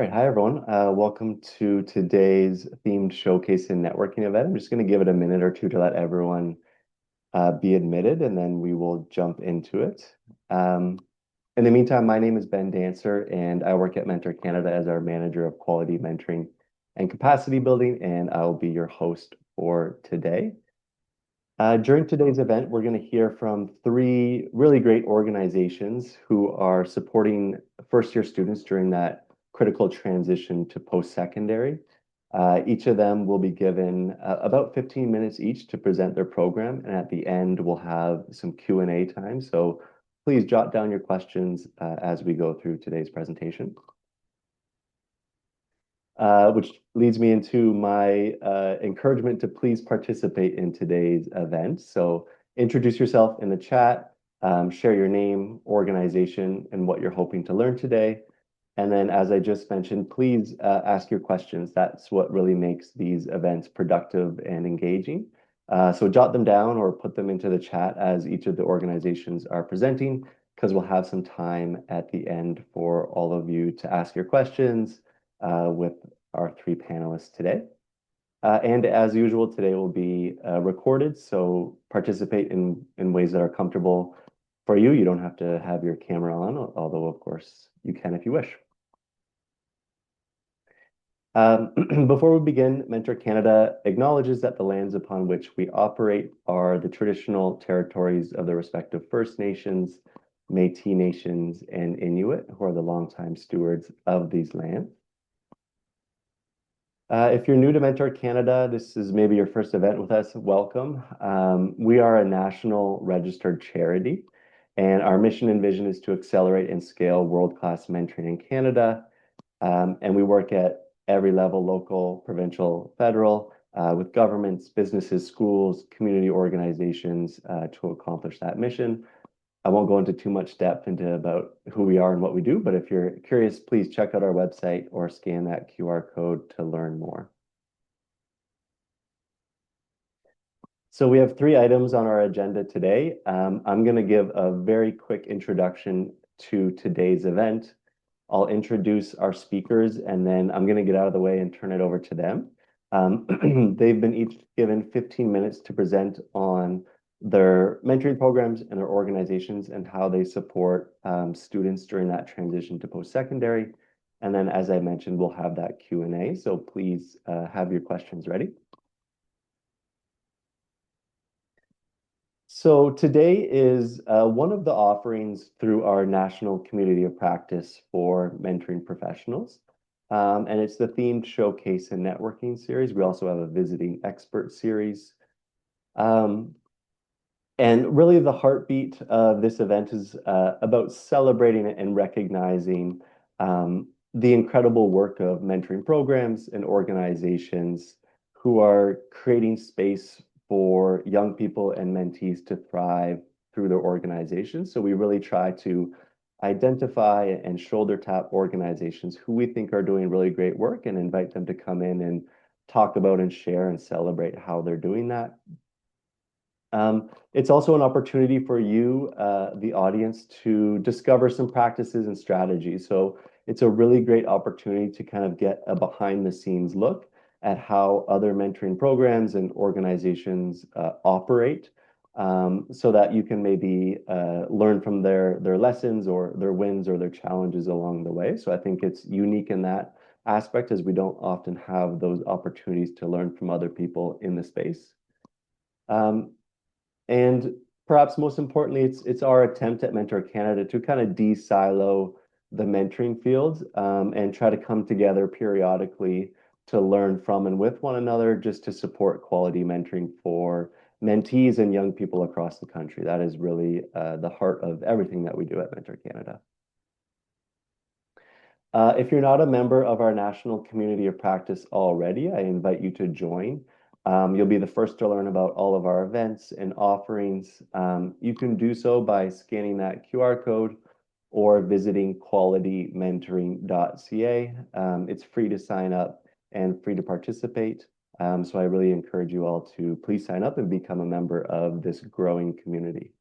right, hi everyone. Welcome to today's themed showcase and networking event. I'm just going to give it a minute or two to let everyone be admitted, and then we will jump into it. Um, in the meantime, my name is Ben Dancer, and I work at Mentor Canada as our manager of quality mentoring and capacity building, and I will be your host for today. During today's event, we're going to hear from three really great organizations who are supporting first-year students during that critical transition to post-secondary. Each of them will be given about 15 minutes each to present their program, and at the end, we'll have some Q&A time. So please jot down your questions as we go through today's presentation. Which leads me into my encouragement to please participate in today's event. So introduce yourself in the chat, share your name, organization, and what you're hoping to learn today. And then, as I just mentioned, please ask your questions. That's what really makes these events productive and engaging. So jot them down or put them into the chat as each of the organizations are presenting, because we'll have some time at the end for all of you to ask your questions with our three panelists today. And as usual, today will be recorded, so participate in ways that are comfortable for you. You don't have to have your camera on, although of course you can if you wish. Before we begin, Mentor Canada acknowledges that the lands upon which we operate are the traditional territories of the respective First Nations, Métis Nations, and Inuit, who are the longtime stewards of these lands. If you're new to Mentor Canada, this is maybe your first event with us, welcome. We are a national registered charity, and our mission and vision is to accelerate and scale world-class mentoring in Canada. And we work at every level, local, provincial, federal, with governments, businesses, schools, community organizations to accomplish that mission. I won't go into too much depth into about who we are and what we do, but if you're curious, please check out our website or scan that QR code to learn more. So we have three items on our agenda today. I'm going to give a very quick introduction to today's event. I'll introduce our speakers, and then I'm going to get out of the way and turn it over to them. They've been each given 15 minutes to present on their mentoring programs and their organizations and how they support students during that transition to post-secondary. And then, as I mentioned, we'll have that Q&A, so please have your questions ready. So today is one of the offerings through our National Community of Practice for Mentoring Professionals. And it's the themed showcase and networking series. We also have a visiting expert series. And really the heartbeat of this event is about celebrating and recognizing the incredible work of mentoring programs and organizations who are creating space for young people and mentees to thrive through their organizations. So we really try to identify and shoulder tap organizations who we think are doing really great work and invite them to come in and talk about and share and celebrate how they're doing that. It's also an opportunity for you, the audience, to discover some practices and strategies. So it's a really great opportunity to kind of get a behind the scenes look at how other mentoring programs and organizations operate, so that you can maybe learn from their lessons or their wins or their challenges along the way. So I think it's unique in that aspect, as we don't often have those opportunities to learn from other people in the space. And perhaps most importantly, it's our attempt at Mentor Canada to kind of de-silo the mentoring field and try to come together periodically to learn from and with one another, just to support quality mentoring for mentees and young people across the country. That is really the heart of everything that we do at Mentor Canada. If you're not a member of our National Community of Practice already, I invite you to join. You'll be the first to learn about all of our events and offerings. You can do so by scanning that QR code or visiting qualitymentoring.ca. It's free to sign up and free to participate. So I really encourage you all to please sign up and become a member of this growing community.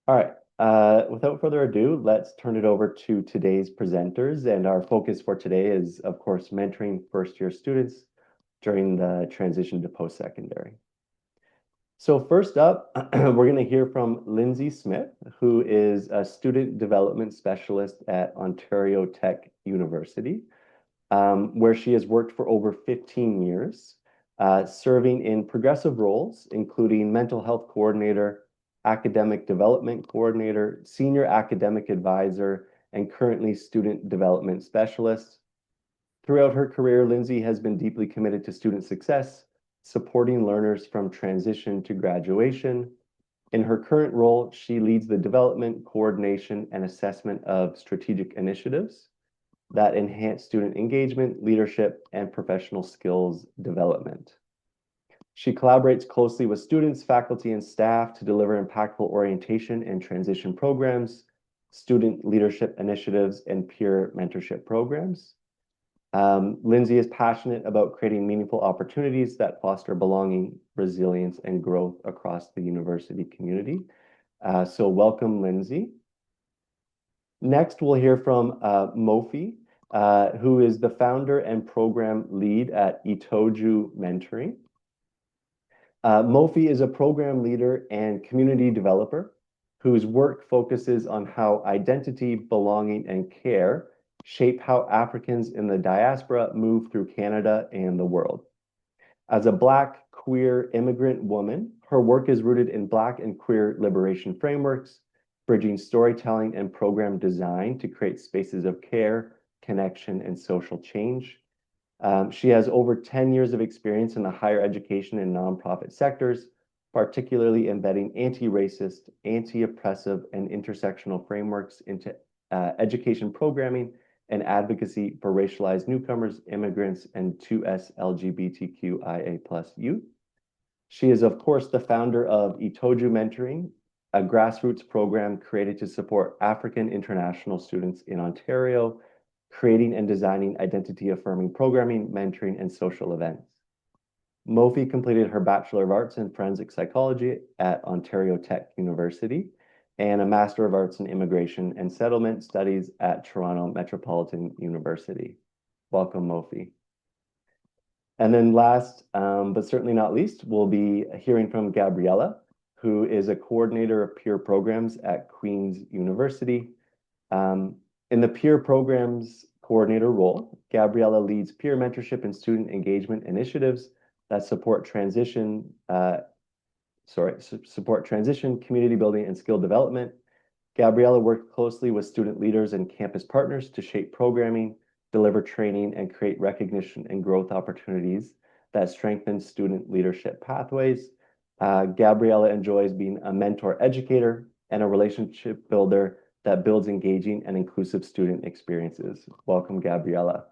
All right. Without further ado, let's turn it over to today's presenters. And our focus for today is, of course, mentoring first-year students during the transition to post-secondary. So first up, we're going to hear from Lindsay Smith, who is a student development specialist at Ontario Tech University, where she has worked for over 15 years, serving in progressive roles, including mental health coordinator, academic development coordinator, senior academic advisor, and currently student development specialist. Throughout her career, Lindsay has been deeply committed to student success, supporting learners from transition to graduation. In her current role, she leads the development, coordination, and assessment of strategic initiatives that enhance student engagement, leadership, and professional skills development. She collaborates closely with students, faculty, and staff to deliver impactful orientation and transition programs, student leadership initiatives, and peer mentorship programs. Lindsay is passionate about creating meaningful opportunities that foster belonging, resilience, and growth across the university community. So welcome, Lindsay. Next, we'll hear from Mofi, who is the founder and program lead at Itoju Mentoring. Mofi is a program leader and community developer whose work focuses on how identity, belonging, and care shape how Africans in the diaspora move through Canada and the world. As a Black, queer, immigrant woman, her work is rooted in Black and queer liberation frameworks, bridging storytelling and program design to create spaces of care, connection, and social change. She has over 10 years of experience in the higher education and nonprofit sectors, particularly embedding anti-racist, anti-oppressive, and intersectional frameworks into education programming and advocacy for racialized newcomers, immigrants, and 2S LGBTQIA+ youth. She is, of course, the founder of Itoju Mentoring, a grassroots program created to support African international students in Ontario, creating and designing identity-affirming programming, mentoring, and social events. Mofi completed her Bachelor of Arts in Forensic Psychology at Ontario Tech University and a Master of Arts in Immigration and Settlement Studies at Toronto Metropolitan University. Welcome, Mofi. And then last, but certainly not least, we'll be hearing from Gabriela, who is a coordinator of peer programs at Queen's University. In the peer programs coordinator role, Gabriela leads peer mentorship and student engagement initiatives that support transition, community building, and skill development. Gabriela worked closely with student leaders and campus partners to shape programming, deliver training, and create recognition and growth opportunities that strengthen student leadership pathways. Gabriela enjoys being a mentor educator and a relationship builder that builds engaging and inclusive student experiences. Welcome, Gabriela.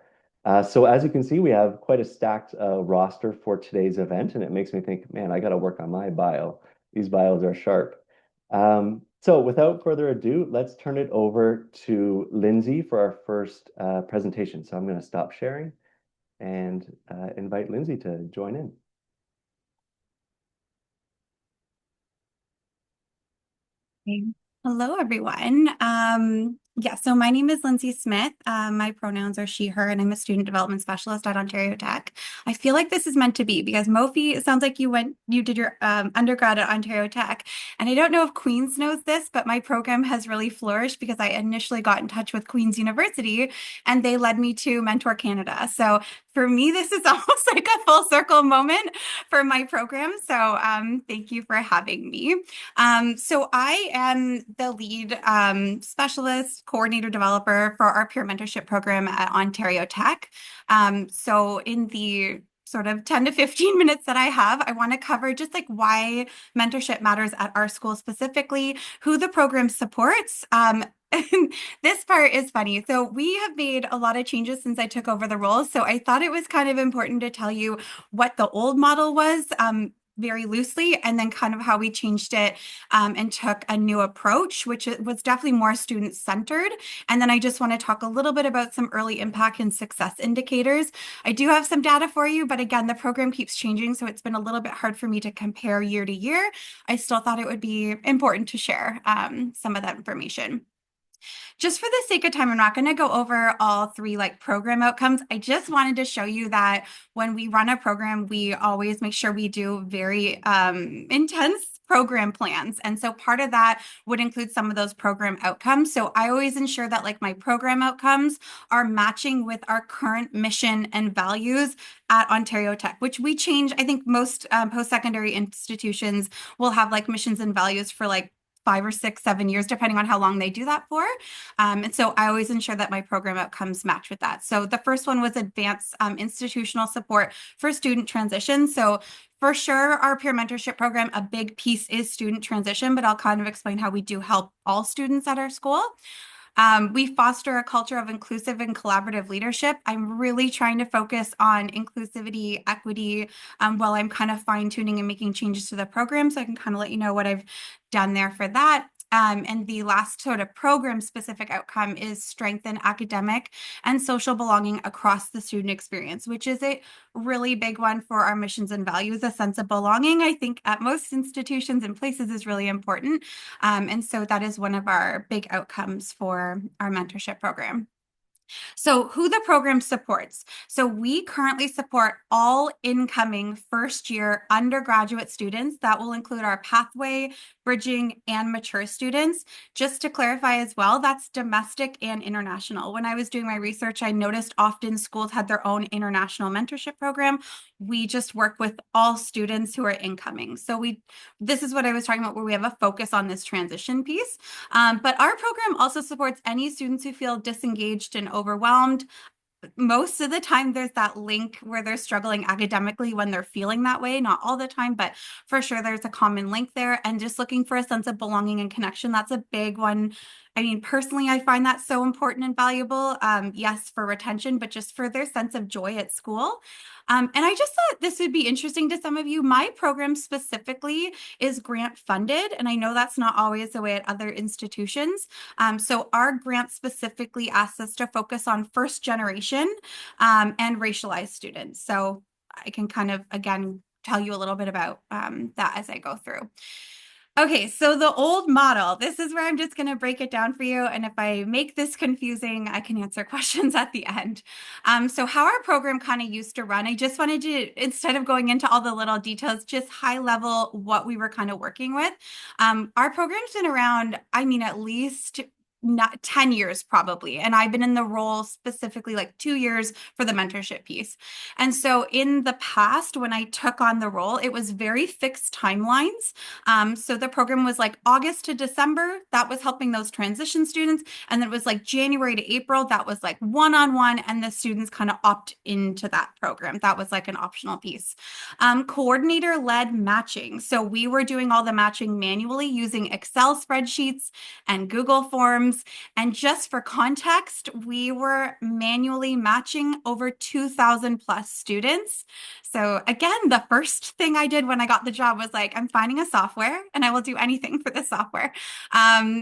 So as you can see, we have quite a stacked roster for today's event, and it makes me think, man, I got to work on my bio. These bios are sharp. So without further ado, let's turn it over to Lindsay for our first presentation. So I'm going to stop sharing and invite Lindsay to join in. Okay. Hello, everyone. So my name is Lindsay Smith. My pronouns are she, her, and I'm a student development specialist at Ontario Tech. I feel like this is meant to be because Mofi, it sounds like you did your undergrad at Ontario Tech. And I don't know if Queen's knows this, but my program has really flourished because I initially got in touch with Queen's University and they led me to Mentor Canada. So for me, this is almost like a full circle moment for my program. So thank you for having me. So I am the lead specialist, coordinator, developer for our peer mentorship program at Ontario Tech. So in the sort of 10 to 15 minutes that I have, I want to cover just like why mentorship matters at our school specifically, who the program supports, this part is funny. So we have made a lot of changes since I took over the role. So I thought it was kind of important to tell you what the old model was. very loosely, and then kind of how we changed it and took a new approach, which was definitely more student centered. And then I just want to talk a little bit about some early impact and success indicators. I do have some data for you, but again, the program keeps changing, so it's been a little bit hard for me to compare year to year. I still thought it would be important to share some of that information. Just for the sake of time, I'm not going to go over all three like program outcomes. I just wanted to show you that when we run a program, we always make sure we do very intense program plans. And so part of that would include some of those program outcomes. So I always ensure that like my program outcomes are matching with our current mission and values at Ontario Tech, which we change. I think most post-secondary institutions will have like missions and values for like 5 or 6, 7 years, depending on how long they do that for. And so I always ensure that my program outcomes match with that. So the first one was advanced institutional support for student transition. So for sure, our peer mentorship program, a big piece is student transition, but I'll kind of explain how we do help all students at our school. We foster a culture of inclusive and collaborative leadership. I'm really trying to focus on inclusivity, equity, while I'm kind of fine tuning and making changes to the program. So I can kind of let you know what I've done there for that. And the last sort of program specific outcome is strengthen academic and social belonging across the student experience, which is a really big one for our missions and values. A sense of belonging, I think, at most institutions and places is really important. And so that is one of our big outcomes for our mentorship program. So who the program supports. So we currently support all incoming first year undergraduate students. That will include our pathway, bridging, and mature students. Just to clarify as well, that's domestic and international. When I was doing my research, I noticed often schools had their own international mentorship program. We just work with all students who are incoming. So this is what I was talking about, where we have a focus on this transition piece. But our program also supports any students who feel disengaged and overwhelmed. Most of the time there's that link where they're struggling academically when they're feeling that way. Not all the time, but for sure there's a common link there. And just looking for a sense of belonging and connection, that's a big one. I mean, personally, I find that so important and valuable. Yes, for retention, but just for their sense of joy at school. And I just thought this would be interesting to some of you. My program specifically is grant funded, and I know that's not always the way at other institutions. So our grant specifically asks us to focus on first generation and racialized students. So I can kind of, again, tell you a little bit about that as I go through. Okay, so the old model, this is where I'm just going to break it down for you. And if I make this confusing, I can answer questions at the end. So how our program kind of used to run, I just wanted to, instead of going into all the little details, just high level what we were kind of working with. Our program's been around, I mean, at least not 10 years probably. And I've been in the role specifically like 2 years for the mentorship piece. And so in the past, when I took on the role, it was very fixed timelines. So the program was like August to December, that was helping those transition students. And then it was like January to April, that was like one-on-one, and the students kind of opt into that program. That was like an optional piece. Coordinator-led matching. So we were doing all the matching manually using Excel spreadsheets and Google Forms. And just for context, we were manually matching over 2,000 plus students. So again, the first thing I did when I got the job was like, I'm finding a software and I will do anything for this software.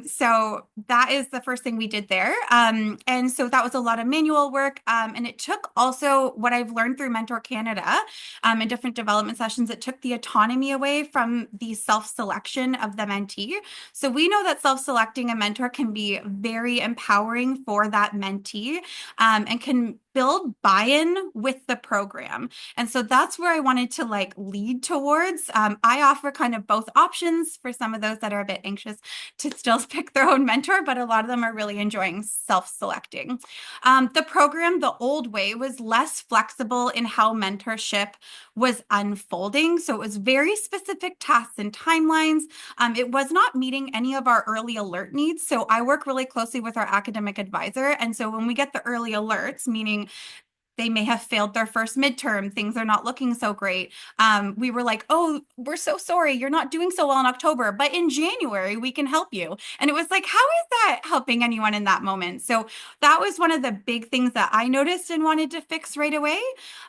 So that is the first thing we did there. And so that was a lot of manual work. And it took also what I've learned through Mentor Canada in different development sessions, it took the autonomy away from the self-selection of the mentee. So we know that self-selecting a mentor can be very empowering for that mentee and can build buy-in with the program. And so that's where I wanted to like lead towards. I offer kind of both options for some of those that are a bit anxious to still pick their own mentor, but a lot of them are really enjoying self-selecting. The program, the old way, was less flexible in how mentorship was unfolding. So it was very specific tasks and timelines. It was not meeting any of our early alert needs. So I work really closely with our academic advisor. And so when we get the early alerts, meaning they may have failed their first midterm, things are not looking so great. We were like, oh, we're so sorry, you're not doing so well in October, but in January we can help you. And it was like, how is that helping anyone in that moment? So that was one of the big things that I noticed and wanted to fix right away.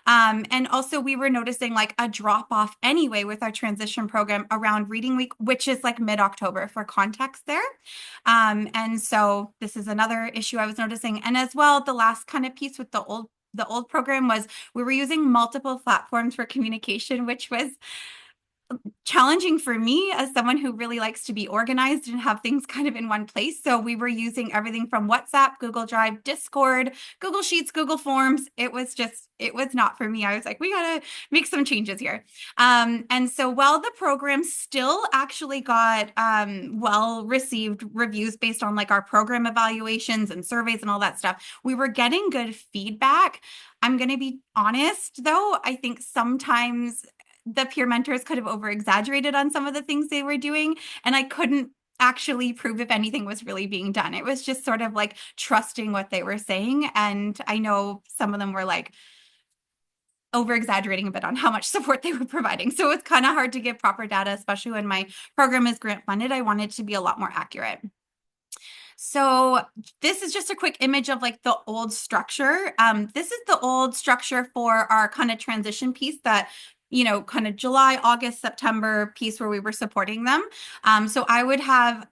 And also we were noticing like a drop off anyway with our transition program around reading week, which is like mid-October for context there. And so this is another issue I was noticing. And as well, the last kind of piece with the old program was we were using multiple platforms for communication, which was challenging for me as someone who really likes to be organized and have things kind of in one place. So we were using everything from WhatsApp, Google Drive, Discord, Google Sheets, Google Forms. It was not for me. I was like, we got to make some changes here. And so while the program still actually got well received reviews based on like our program evaluations and surveys and all that stuff, we were getting good feedback. I'm going to be honest, though, I think sometimes the peer mentors could have over exaggerated on some of the things they were doing. And I couldn't actually prove if anything was really being done. It was just sort of like trusting what they were saying. And I know some of them were like over exaggerating a bit on how much support they were providing. So it's kind of hard to get proper data, especially when my program is grant funded. I want it to be a lot more accurate. So this is just a quick image of like the old structure. This is the old structure for our kind of transition piece that, kind of July, August, September piece where we were supporting them. So I would have,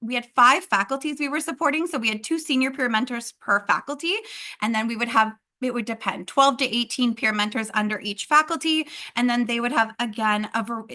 we had 5 faculties we were supporting. So we had 2 senior peer mentors per faculty. And then we would have, it would depend, 12 to 18 peer mentors under each faculty. And then they would have, again,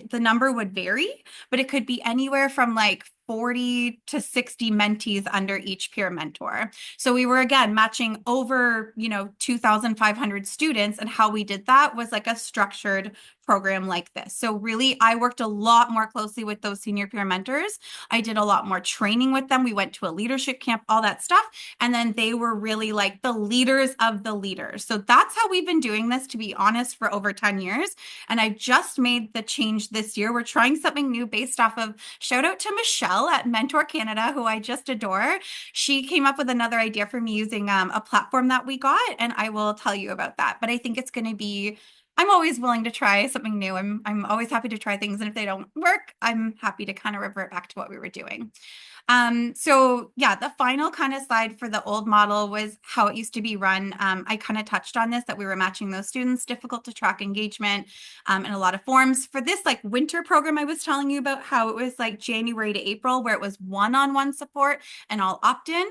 the number would vary, but it could be anywhere from like 40 to 60 mentees under each peer mentor. So we were, again, matching over, 2,500 students. And how we did that was like a structured program like this. So really, I worked a lot more closely with those senior peer mentors. I did a lot more training with them. We went to a leadership camp, all that stuff. And then they were really like the leaders of the leaders. So that's how we've been doing this, to be honest, for over 10 years. And I just made the change this year. We're trying something new based off of, shout out to Michelle at Mentor Canada, who I just adore. She came up with another idea for me using a platform that we got, and I will tell you about that. But I think it's going to be, I'm always willing to try something new. I'm always happy to try things. And if they don't work, I'm happy to kind of revert back to what we were doing. So yeah, the final kind of slide for the old model was how it used to be run. I kind of touched on this, that we were matching those students, difficult to track engagement, in a lot of forms. For this like winter program, I was telling you about how it was like January to April, where it was one-on-one support and all opt-in.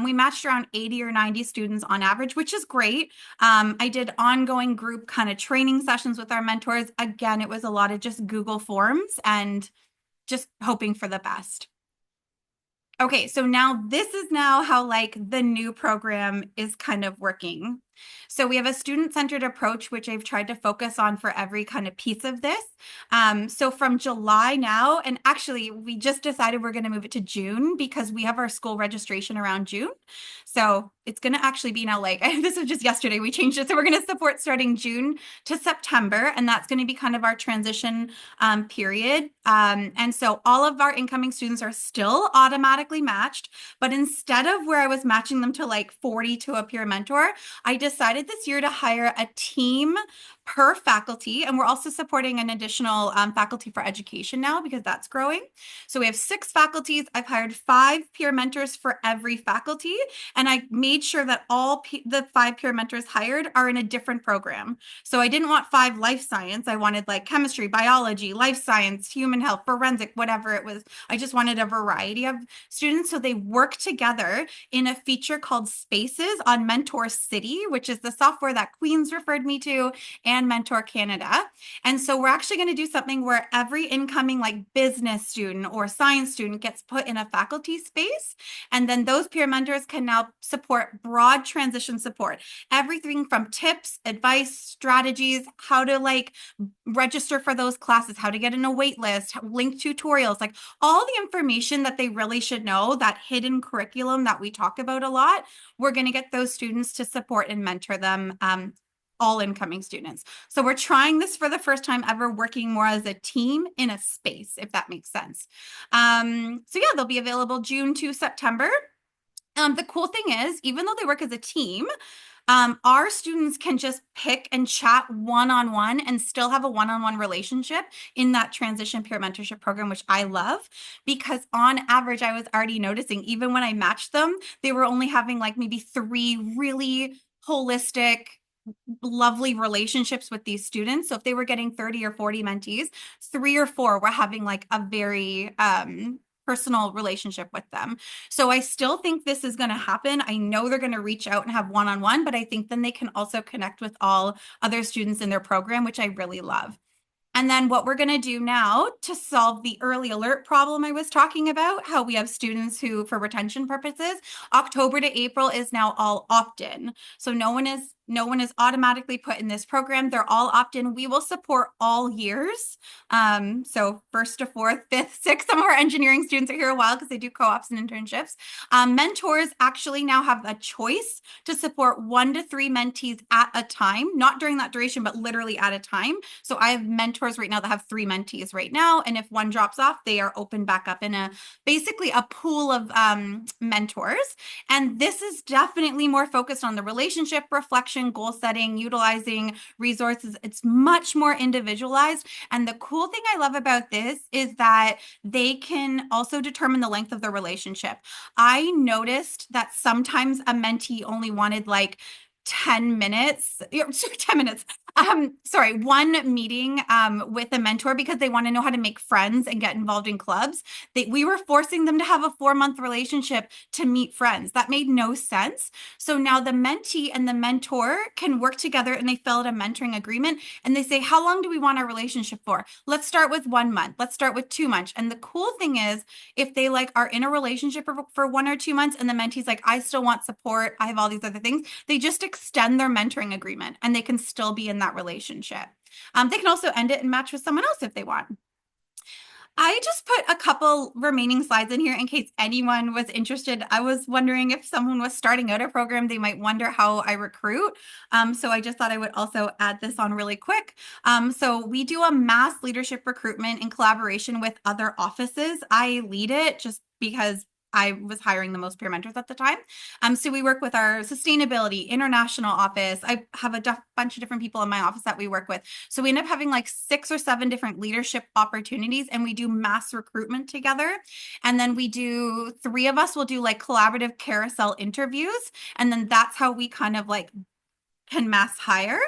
We matched around 80 or 90 students on average, which is great. I did ongoing group kind of training sessions with our mentors. Again, it was a lot of just Google Forms and just hoping for the best. Okay, so now this is now how like the new program is kind of working. So we have a student-centered approach, which I've tried to focus on for every kind of piece of this. So from July now, and actually we just decided we're going to move it to June because we have our school registration around June. So it's going to actually be now like, this was just yesterday, we changed it. So we're going to support starting June to September, and that's going to be kind of our transition period. And so all of our incoming students are still automatically matched, but instead of where I was matching them to like 40 to a peer mentor, I decided this year to hire a team per faculty. And we're also supporting an additional faculty for education now because that's growing. So we have 6 faculties. I've hired 5 peer mentors for every faculty. And I made sure that all the 5 peer mentors hired are in a different program. So I didn't want 5 life science. I wanted like chemistry, biology, life science, human health, forensic, whatever it was. I just wanted a variety of students. So they work together in a feature called Spaces on Mentor City, which is the software that Queen's referred me to, and Mentor Canada. And so we're actually going to do something where every incoming like business student or science student gets put in a faculty space. And then those peer mentors can now support broad transition support, everything from tips, advice, strategies, how to like register for those classes, how to get in a wait list, link tutorials, like all the information that they really should know, that hidden curriculum that we talk about a lot. We're going to get those students to support and mentor them, all incoming students. So we're trying this for the first time ever, working more as a team in a space, if that makes sense. So yeah, they'll be available June to September. The cool thing is, even though they work as a team, Our students can just pick and chat one-on-one and still have a one-on-one relationship in that transition peer mentorship program, which I love because on average, I was already noticing even when I matched them, they were only having like maybe three really holistic, lovely relationships with these students. So if they were getting 30 or 40 mentees, three or four were having like a very personal relationship with them. So I still think this is going to happen. I know they're going to reach out and have one-on-one, but I think then they can also connect with all other students in their program, which I really love. And then what we're going to do now to solve the early alert problem I was talking about, how we have students who, for retention purposes, October to April is now all opt-in. So no one is automatically put in this program. They're all opt-in. We will support all years. So first to fourth, fifth, sixth, some of our engineering students are here a while because they do co-ops and internships. Mentors actually now have a choice to support 1 to 3 mentees at a time, not during that duration, but literally at a time. So I have mentors right now that have 3 mentees right now. And if one drops off, they are opened back up in basically a pool of mentors. And this is definitely more focused on the relationship reflection, goal setting, utilizing resources. It's much more individualized. And the cool thing I love about this is that they can also determine the length of the relationship. I noticed that sometimes a mentee only wanted like 10 minutes, 10 minutes, sorry, one meeting with a mentor because they want to know how to make friends and get involved in clubs. We were forcing them to have a 4-month relationship to meet friends. That made no sense. So now the mentee and the mentor can work together and they fill out a mentoring agreement and they say, how long do we want our relationship for? Let's start with 1 month. Let's start with 2 months. And the cool thing is, if they like are in a relationship for 1 or 2 months and the mentee's like, I still want support, I have all these other things, they just extend their mentoring agreement and they can still be in that relationship. They can also end it and match with someone else if they want. I just put a couple remaining slides in here in case anyone was interested. I was wondering if someone was starting out a program, they might wonder how I recruit. So I just thought I would also add this on really quick. So we do a mass leadership recruitment in collaboration with other offices. I lead it just because I was hiring the most peer mentors at the time. So we work with our sustainability international office. I have a bunch of different people in my office that we work with. So we end up having like 6 or 7 different leadership opportunities and we do mass recruitment together. And then we do, 3 of us will do like collaborative carousel interviews. And then that's how we kind of like can mass hire.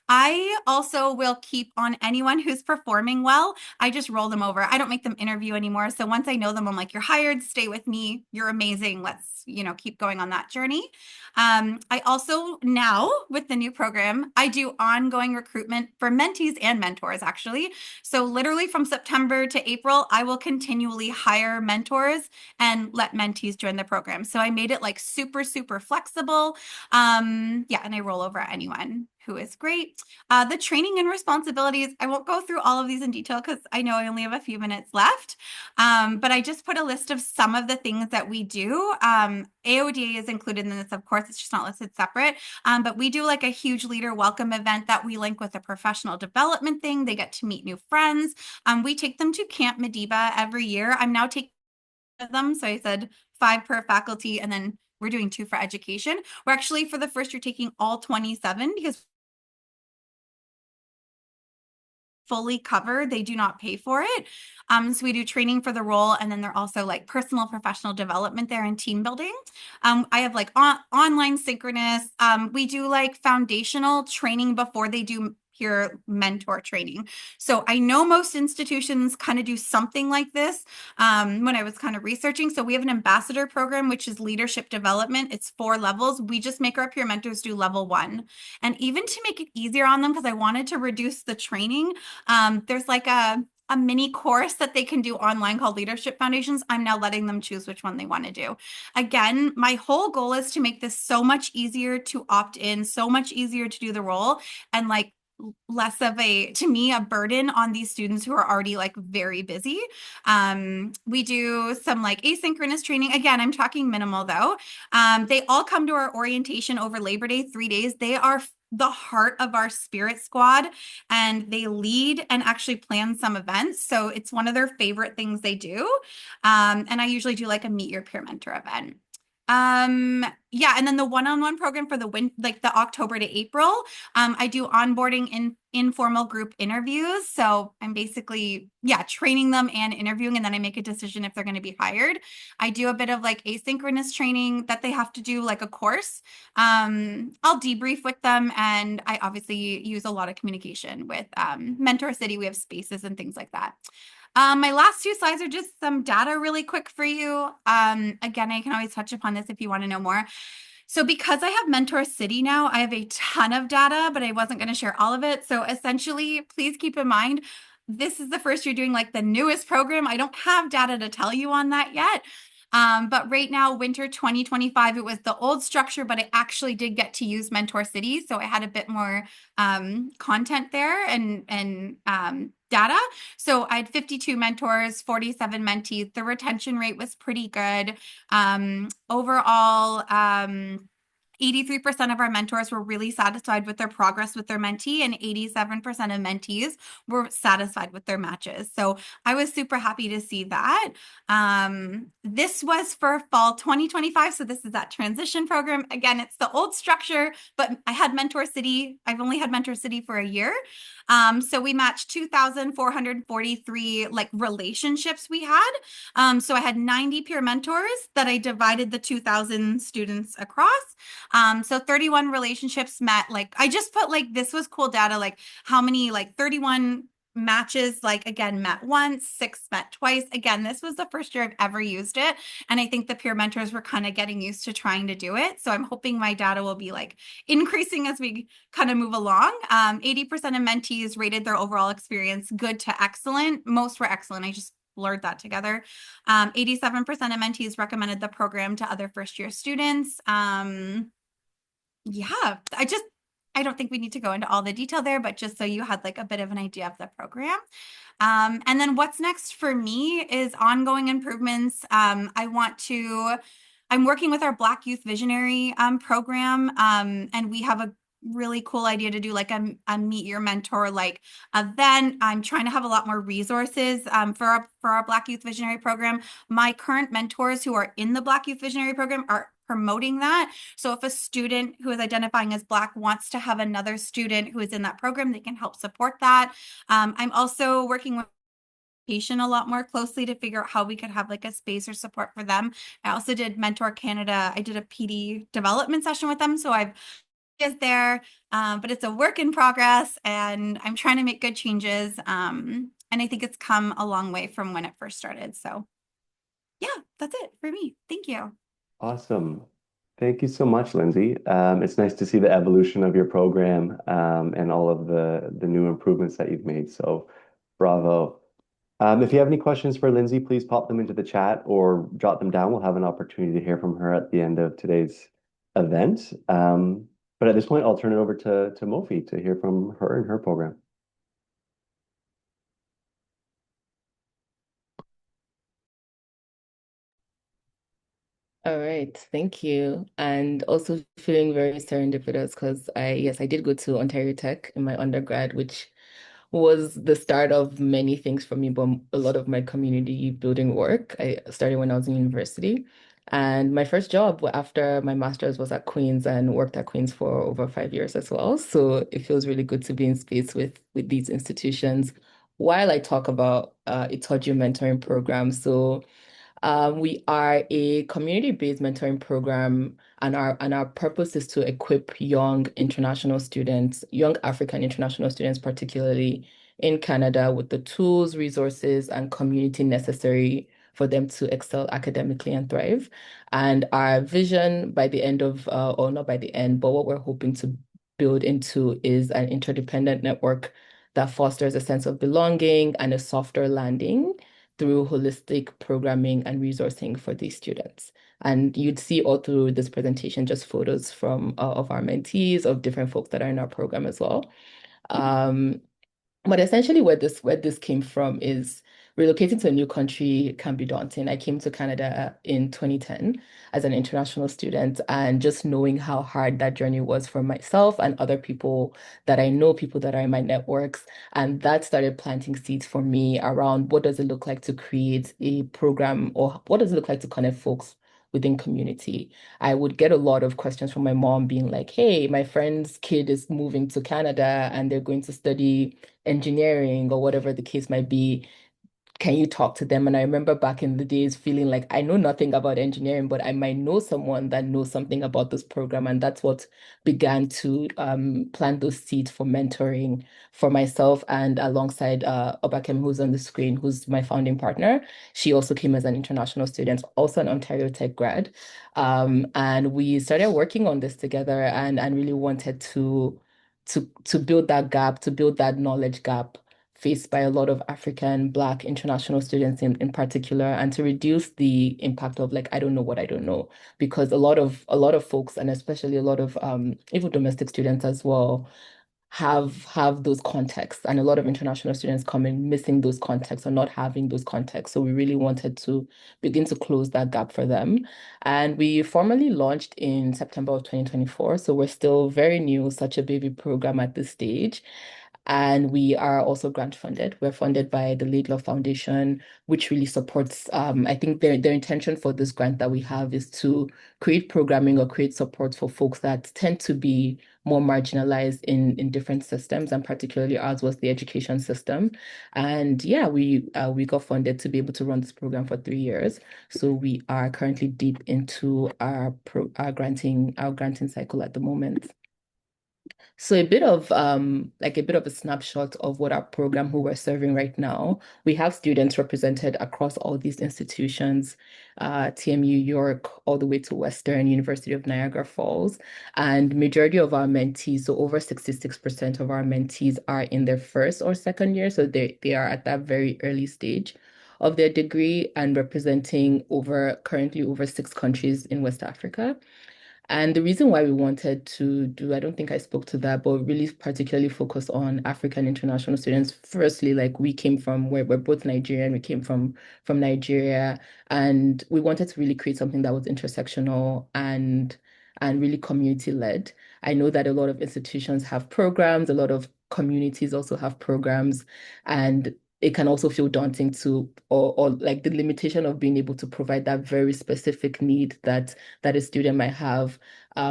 I also will keep on anyone who's performing well. I just roll them over. I don't make them interview anymore. So once I know them, I'm like, you're hired, stay with me. You're amazing. Let's, keep going on that journey. I also now with the new program, I do ongoing recruitment for mentees and mentors actually. So literally from September to April, I will continually hire mentors and let mentees join the program. So I made it like super, super flexible. Yeah, and I roll over anyone who is great. The training and responsibilities, I won't go through all of these in detail because I know I only have a few minutes left. But I just put a list of some of the things that we do. AODA is included in this, of course, it's just not listed separate. But we do like a huge leader welcome event that we link with a professional development thing. They get to meet new friends. We take them to Camp Mediba every year. I'm now taking them. So I said 5 per faculty, and then we're doing 2 for education. We're actually, for the first year, taking all 27 because fully covered. They do not pay for it. So we do training for the role, and then they're also like personal professional development there and team building. I have like online synchronous. We do like foundational training before they do peer mentor training. So I know most institutions kind of do something like this when I was kind of researching. So we have an ambassador program, which is leadership development. It's 4 levels. We just make our peer mentors do level 1. And even to make it easier on them, because I wanted to reduce the training, there's like a mini course that they can do online called Leadership Foundations. I'm now letting them choose which one they want to do. Again, my whole goal is to make this so much easier to opt in, so much easier to do the role, and like less of to me, a burden on these students who are already like very busy. We do some like asynchronous training. Again, I'm talking minimal though. They all come to our orientation over Labor Day, 3 days. They are the heart of our spirit squad, and they lead and actually plan some events. So it's one of their favorite things they do. And I usually do like a meet your peer mentor event. Yeah, and then the one-on-one program for the like the October to April, I do onboarding in informal group interviews. So I'm basically, yeah, training them and interviewing, and then I make a decision if they're going to be hired. I do a bit of like asynchronous training that they have to do, like a course. I'll debrief with them, and I obviously use a lot of communication with Mentor City. We have spaces and things like that. My last two slides are just some data really quick for you. Again, I can always touch upon this if you want to know more. So because I have Mentor City now, I have a ton of data, but I wasn't going to share all of it. So essentially, please keep in mind, this is the first year doing like the newest program. I don't have data to tell you on that yet. But right now, winter 2025, it was the old structure, but I actually did get to use Mentor City. So I had a bit more content there and data. So I had 52 mentors, 47 mentees. The retention rate was pretty good. Overall, 83% of our mentors were really satisfied with their progress with their mentee, and 87% of mentees were satisfied with their matches. So I was super happy to see that. This was for fall 2025. So this is that transition program. Again, it's the old structure, but I had Mentor City. I've only had Mentor City for a year. So we matched 2,443 like relationships we had. So I had 90 peer mentors that I divided the 2,000 students across. So 31 relationships met. Like I just put like this was cool data, like how many like 31 matches, like again, met once, six met twice. Again, this was the first year I've ever used it. And I think the peer mentors were kind of getting used to trying to do it. So I'm hoping my data will be like increasing as we kind of move along. 80% of mentees rated their overall experience good to excellent. Most were excellent. I just blurred that together. 87% of mentees recommended the program to other first year students. Yeah, I don't think we need to go into all the detail there, but just so you had like a bit of an idea of the program. And then what's next for me is ongoing improvements. I'm working with our Black Youth Visionary program, and we have a really cool idea to do like a meet your mentor like event. I'm trying to have a lot more resources for our Black Youth Visionary program. My current mentors who are in the Black Youth Visionary program are promoting that. So if a student who is identifying as Black wants to have another student who is in that program, they can help support that. I'm also working with patient a lot more closely to figure out how we could have like a space or support for them. I also did Mentor Canada. I did a PD development session with them. So I've is there, but it's a work in progress and I'm trying to make good changes. And I think it's come a long way from when it first started. So yeah, that's it for me. Thank you. Awesome. Thank you so much, Lindsay. It's nice to see the evolution of your program and all of the new improvements that you've made. So bravo. If you have any questions for Lindsay, please pop them into the chat or jot them down. We'll have an opportunity to hear from her at the end of today's event. But at this point, I'll turn it over to Mofi to hear from her and her program. All right, thank you. And also feeling very serendipitous because yes, I did go to Ontario Tech in my undergrad, which was the start of many things for me, but a lot of my community building work. I started when I was in university. And my first job after my master's was at Queen's and worked at Queen's for over 5 years as well. So it feels really good to be in space with these institutions while I talk about Itoju mentoring program. So we are a community-based mentoring program, and our purpose is to equip young international students, young African international students, particularly in Canada, with the tools, resources, and community necessary for them to excel academically and thrive. And our vision by the end of, or not by the end, but what we're hoping to build into is an interdependent network that fosters a sense of belonging and a softer landing through holistic programming and resourcing for these students. And you'd see all through this presentation just photos from of our mentees, of different folks that are in our program as well. Um, but essentially where this came from is relocating to a new country can be daunting. I came to Canada in 2010 as an international student, and just knowing how hard that journey was for myself and other people that I know, people that are in my networks. And that started planting seeds for me around what does it look like to create a program, or what does it look like to connect folks within community. I would get a lot of questions from my mom being like, hey, my friend's kid is moving to Canada and they're going to study engineering or whatever the case might be. Can you talk to them? And I remember back in the days feeling like I know nothing about engineering, but I might know someone that knows something about this program. And that's what began to plant those seeds for mentoring for myself and alongside Obakem, who's on the screen, who's my founding partner. She also came as an international student, also an Ontario Tech grad. And we started working on this together and really wanted to build that gap, to build that knowledge gap faced by a lot of African Black international students in particular, and to reduce the impact of like, I don't know what I don't know. Because a lot of folks, and especially a lot of even domestic students as well, have those contexts. And a lot of international students come in missing those contexts or not having those contexts. So we really wanted to begin to close that gap for them. And we formally launched in September of 2024. So we're still very new, such a baby program at this stage. And we are also grant funded. We're funded by the Laidlaw Foundation, which really supports, I think their intention for this grant that we have is to create programming or create support for folks that tend to be more marginalized in different systems, and particularly ours was the education system. And yeah, we got funded to be able to run this program for 3 years. So we are currently deep into our granting cycle at the moment. So a bit of a snapshot of what our program who we're serving right now. We have students represented across all these institutions, TMU York, all the way to Western University of Niagara Falls. And majority of our mentees, so over 66% of our mentees are in their first or second year. So they are at that very early stage of their degree and representing currently over 6 countries in West Africa. And the reason why we wanted to do, I don't think I spoke to that, but really particularly focus on African international students. Firstly, like we came from where we're both Nigerian, we came from Nigeria, and we wanted to really create something that was intersectional and really community led. I know that a lot of institutions have programs, a lot of communities also have programs, and it can also feel daunting to or like the limitation of being able to provide that very specific need that a student might have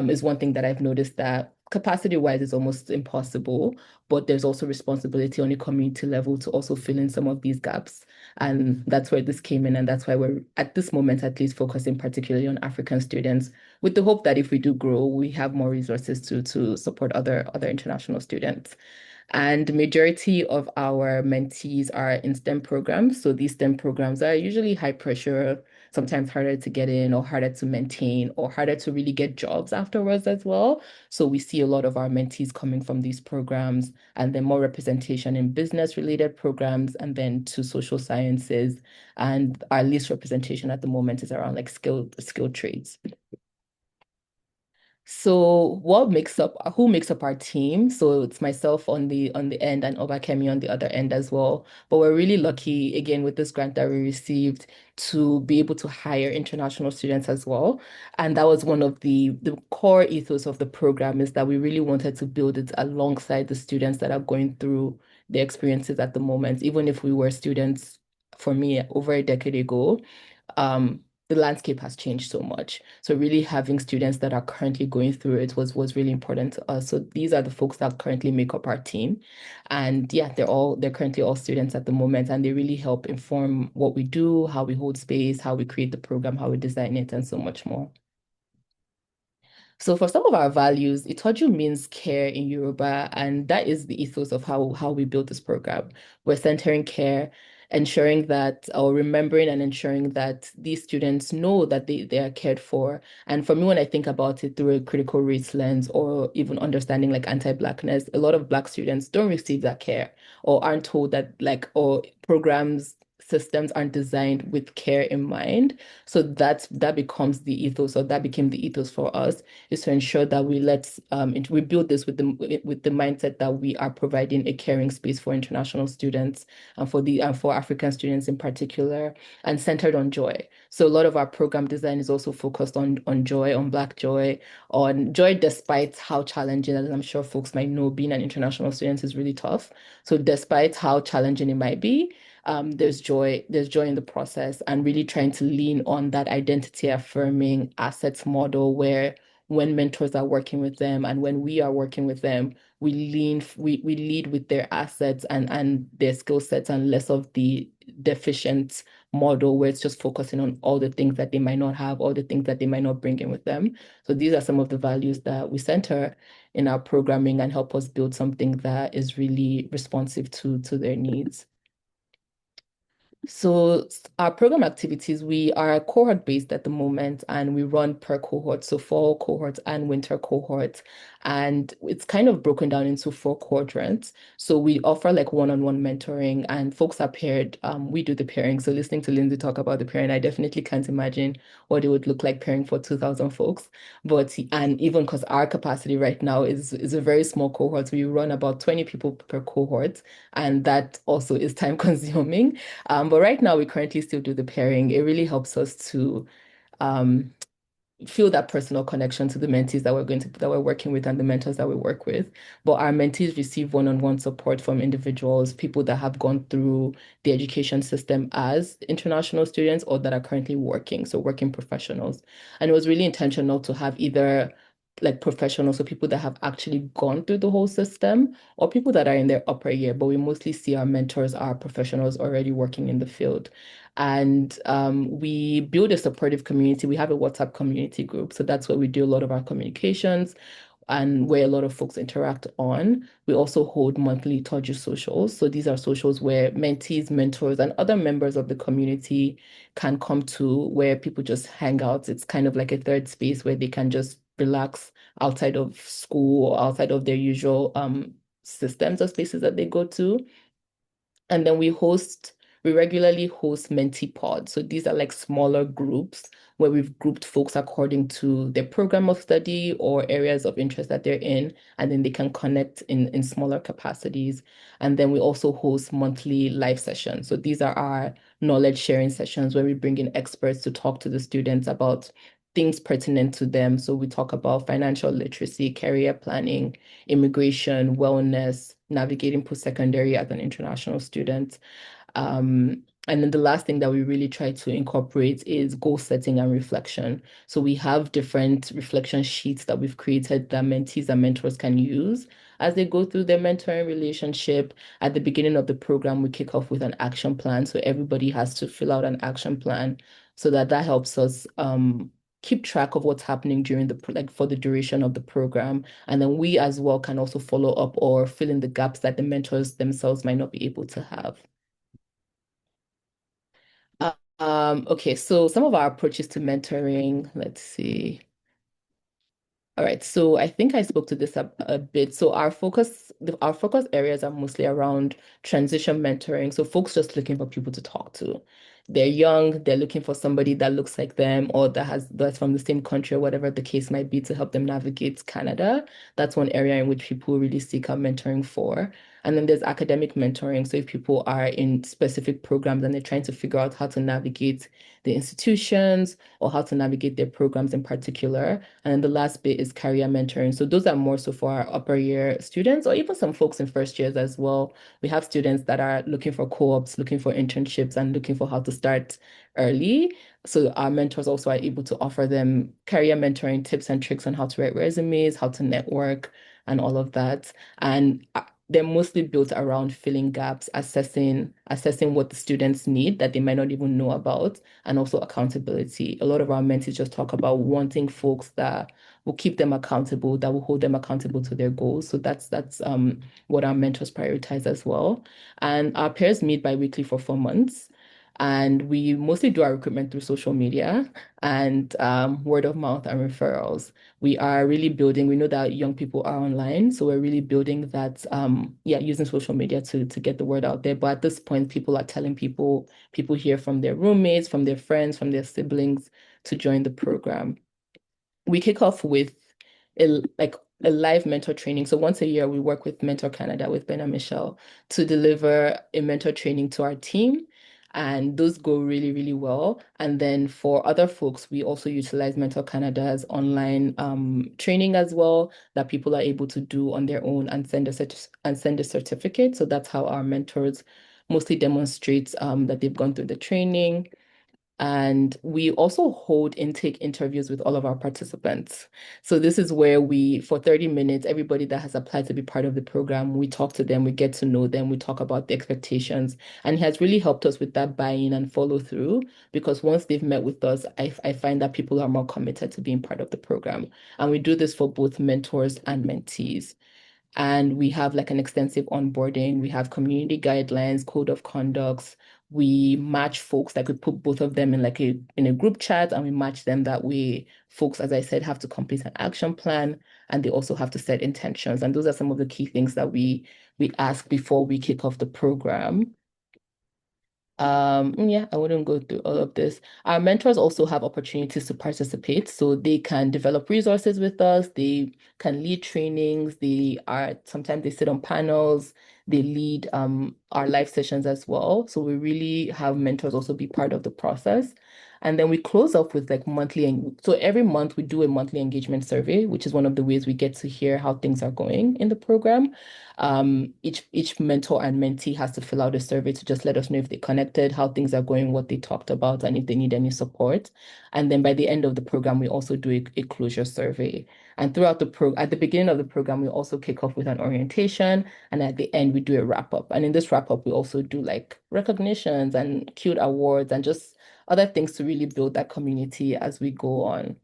is one thing that I've noticed that capacity-wise is almost impossible, but there's also responsibility on a community level to also fill in some of these gaps. And that's where this came in, and that's why we're at this moment at least focusing particularly on African students, with the hope that if we do grow, we have more resources to support other international students. And the majority of our mentees are in STEM programs. So these STEM programs are usually high pressure, sometimes harder to get in or harder to maintain or harder to really get jobs afterwards as well. So we see a lot of our mentees coming from these programs and then more representation in business related programs and then to social sciences. And our least representation at the moment is around like skilled trades. So who makes up our team? So it's myself on the end and Obakemi on the other end as well. But we're really lucky again with this grant that we received to be able to hire international students as well. And that was one of the core ethos of the program is that we really wanted to build it alongside the students that are going through the experiences at the moment. Even if we were students, for me, over a decade ago, the landscape has changed so much. So really having students that are currently going through it was really important to us. So these are the folks that currently make up our team. And yeah, they're currently all students at the moment and they really help inform what we do, how we hold space, how we create the program, how we design it, and so much more. So for some of our values, Itoju means care in Yoruba, and that is the ethos of how we built this program. We're centering care, ensuring that, or remembering and ensuring that these students know that they are cared for. And for me, when I think about it through a critical race lens or even understanding like anti-Blackness, a lot of Black students don't receive that care or aren't told that like, or programs, systems aren't designed with care in mind. So that becomes the ethos, or that became the ethos for us is to ensure that we build this with the mindset that we are providing a caring space for international students and for African students in particular, and centered on joy. So a lot of our program design is also focused on joy, on Black joy, on joy despite how challenging, as I'm sure folks might know, being an international student is really tough. So despite how challenging it might be, there's joy in the process, and really trying to lean on that identity affirming assets model where when mentors are working with them and when we are working with them, we lead with their assets and their skill sets and less of the deficient model where it's just focusing on all the things that they might not have, all the things that they might not bring in with them. So these are some of the values that we center in our programming and help us build something that is really responsive to their needs. So our program activities, we are cohort based at the moment and we run per cohort, so fall cohorts and winter cohorts. And it's kind of broken down into four quadrants. So we offer like one-on-one mentoring and folks are paired. We do the pairing. So listening to Lindsay talk about the pairing, I definitely can't imagine what it would look like pairing for 2,000 folks. And even because our capacity right now is a very small cohort, we run about 20 people per cohort, and that also is time consuming. But right now, we currently still do the pairing. It really helps us to um, feel that personal connection to the mentees that we're working with and the mentors that we work with. But our mentees receive one-on-one support from individuals, people that have gone through the education system as international students or that are currently working, so working professionals. And it was really intentional to have either like professionals, so people that have actually gone through the whole system, or people that are in their upper year, but we mostly see our mentors are professionals already working in the field. And we build a supportive community. We have a WhatsApp community group. So that's where we do a lot of our communications and where a lot of folks interact on. We also hold monthly Itoju socials. So these are socials where mentees, mentors, and other members of the community can come to where people just hang out. It's kind of like a third space where they can just relax outside of school or outside of their usual systems or spaces that they go to. And then we regularly host mentee pods. So these are like smaller groups where we've grouped folks according to their program of study or areas of interest that they're in, and then they can connect in smaller capacities. And then we also host monthly live sessions. So these are our knowledge sharing sessions where we bring in experts to talk to the students about things pertinent to them. So we talk about financial literacy, career planning, immigration, wellness, navigating post-secondary as an international student. And then the last thing that we really try to incorporate is goal setting and reflection. So we have different reflection sheets that we've created that mentees and mentors can use as they go through their mentoring relationship. At the beginning of the program, we kick off with an action plan. So everybody has to fill out an action plan so that helps us keep track of what's happening during like for the duration of the program. And then we as well can also follow up or fill in the gaps that the mentors themselves might not be able to have. Okay, so some of our approaches to mentoring, let's see. All right, so I think I spoke to this a bit. So our focus areas are mostly around transition mentoring. So folks just looking for people to talk to. They're young, they're looking for somebody that looks like them or that's from the same country or whatever the case might be to help them navigate Canada. That's one area in which people really seek out mentoring for. And then there's academic mentoring. So if people are in specific programs and they're trying to figure out how to navigate the institutions or how to navigate their programs in particular. And then the last bit is career mentoring. So those are more so for our upper year students or even some folks in first years as well. We have students that are looking for co-ops, looking for internships, and looking for how to start early. So our mentors also are able to offer them career mentoring tips and tricks on how to write resumes, how to network, and all of that. And they're mostly built around filling gaps, assessing what the students need that they might not even know about, and also accountability. A lot of our mentees just talk about wanting folks that will keep them accountable, that will hold them accountable to their goals. So that's what our mentors prioritize as well. And our pairs meet bi-weekly for 4 months. And we mostly do our recruitment through social media and word of mouth and referrals. We are really building, we know that young people are online, so we're really building that, using social media to get the word out there. But at this point, people are telling people hear from their roommates, from their friends, from their siblings to join the program. We kick off with a live mentor training. So once a year, we work with Mentor Canada with Ben and Michelle to deliver a mentor training to our team. And those go really, really well. And then for other folks, we also utilize Mentor Canada's online training as well that people are able to do on their own and send a certificate. So that's how our mentors mostly demonstrate that they've gone through the training. And we also hold intake interviews with all of our participants. So this is where we, for 30 minutes, everybody that has applied to be part of the program, we talk to them, we get to know them, we talk about the expectations. And it has really helped us with that buy-in and follow through because once they've met with us, I find that people are more committed to being part of the program. And we do this for both mentors and mentees. And we have like an extensive onboarding. We have community guidelines, code of conducts. We match folks, like we put both of them in like a group chat and we match them that way. Folks, as I said, have to complete an action plan and they also have to set intentions. And those are some of the key things that we ask before we kick off the program. Yeah, I wouldn't go through all of this. Our mentors also have opportunities to participate, so they can develop resources with us, they can lead trainings, they are sometimes they sit on panels, they lead our live sessions as well. So we really have mentors also be part of the process. And then we close off with like monthly, and so every month we do a monthly engagement survey, which is one of the ways we get to hear how things are going in the program. Each mentor and mentee has to fill out a survey to just let us know if they connected, how things are going, what they talked about, and if they need any support. And then by the end of the program, we also do a closure survey. And throughout at the beginning of the program, we also kick off with an orientation, and at the end, we do a wrap up. And in this wrap up, we also do like recognitions and cute awards and just other things to really build that community as we go on.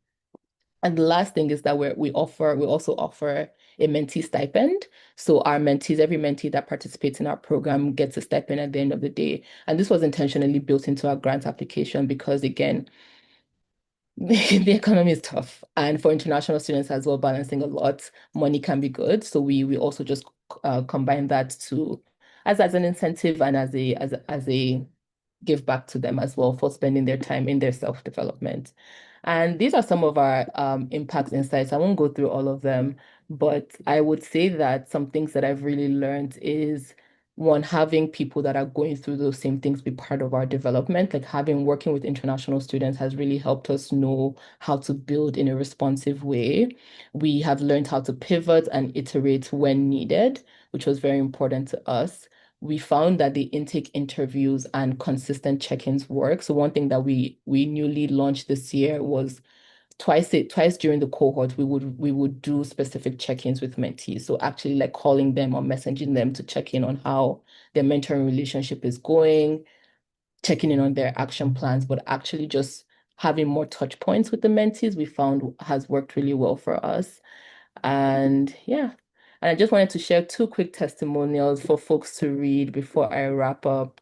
And the last thing is that we also offer a mentee stipend. So our mentees, every mentee that participates in our program gets a stipend at the end of the day. And this was intentionally built into our grant application because again, the economy is tough. And for international students as well, balancing a lot, money can be good. So we also just combine that to as an incentive and as a give back to them as well for spending their time in their self-development. And these are some of our impact insights. I won't go through all of them, but I would say that some things that I've really learned is one, having people that are going through those same things be part of our development. Like having working with international students has really helped us know how to build in a responsive way. We have learned how to pivot and iterate when needed, which was very important to us. We found that the intake interviews and consistent check-ins work. So one thing that we newly launched this year was twice during the cohort we would do specific check-ins with mentees. So actually like calling them or messaging them to check in on how their mentoring relationship is going, checking in on their action plans, but actually just having more touch points with the mentees we found has worked really well for us. And yeah, and I just wanted to share two quick testimonials for folks to read before I wrap up.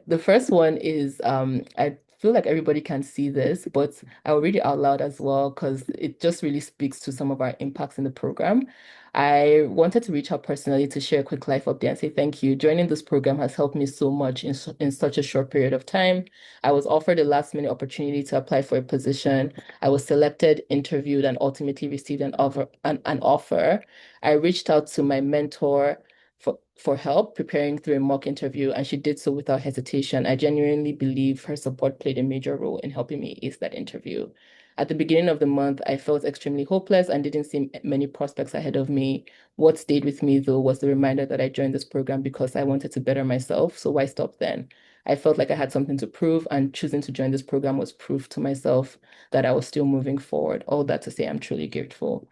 The first one is I feel like everybody can see this, but I'll read it out loud as well because it just really speaks to some of our impacts in the program. I wanted to reach out personally to share a quick life update and say thank you. Joining this program has helped me so much in such a short period of time. I was offered a last minute opportunity to apply for a position. I was selected, interviewed, and ultimately received an offer. I reached out to my mentor for help preparing through a mock interview, and she did so without hesitation. I genuinely believe her support played a major role in helping me ace that interview. At the beginning of the month, I felt extremely hopeless and didn't see many prospects ahead of me. What stayed with me, though, was the reminder that I joined this program because I wanted to better myself. So why stop then? I felt like I had something to prove, and choosing to join this program was proof to myself that I was still moving forward. All that to say, I'm truly grateful.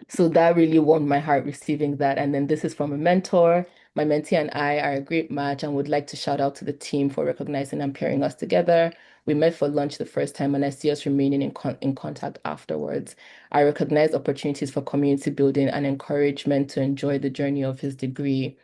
So that really warmed my heart receiving that. And then this is from a mentor. My mentee and I are a great match and would like to shout out to the team for recognizing and pairing us together. We met for lunch the first time, and I see us remaining in contact afterwards. I recognize opportunities for community building and encouragement to enjoy the journey of his degree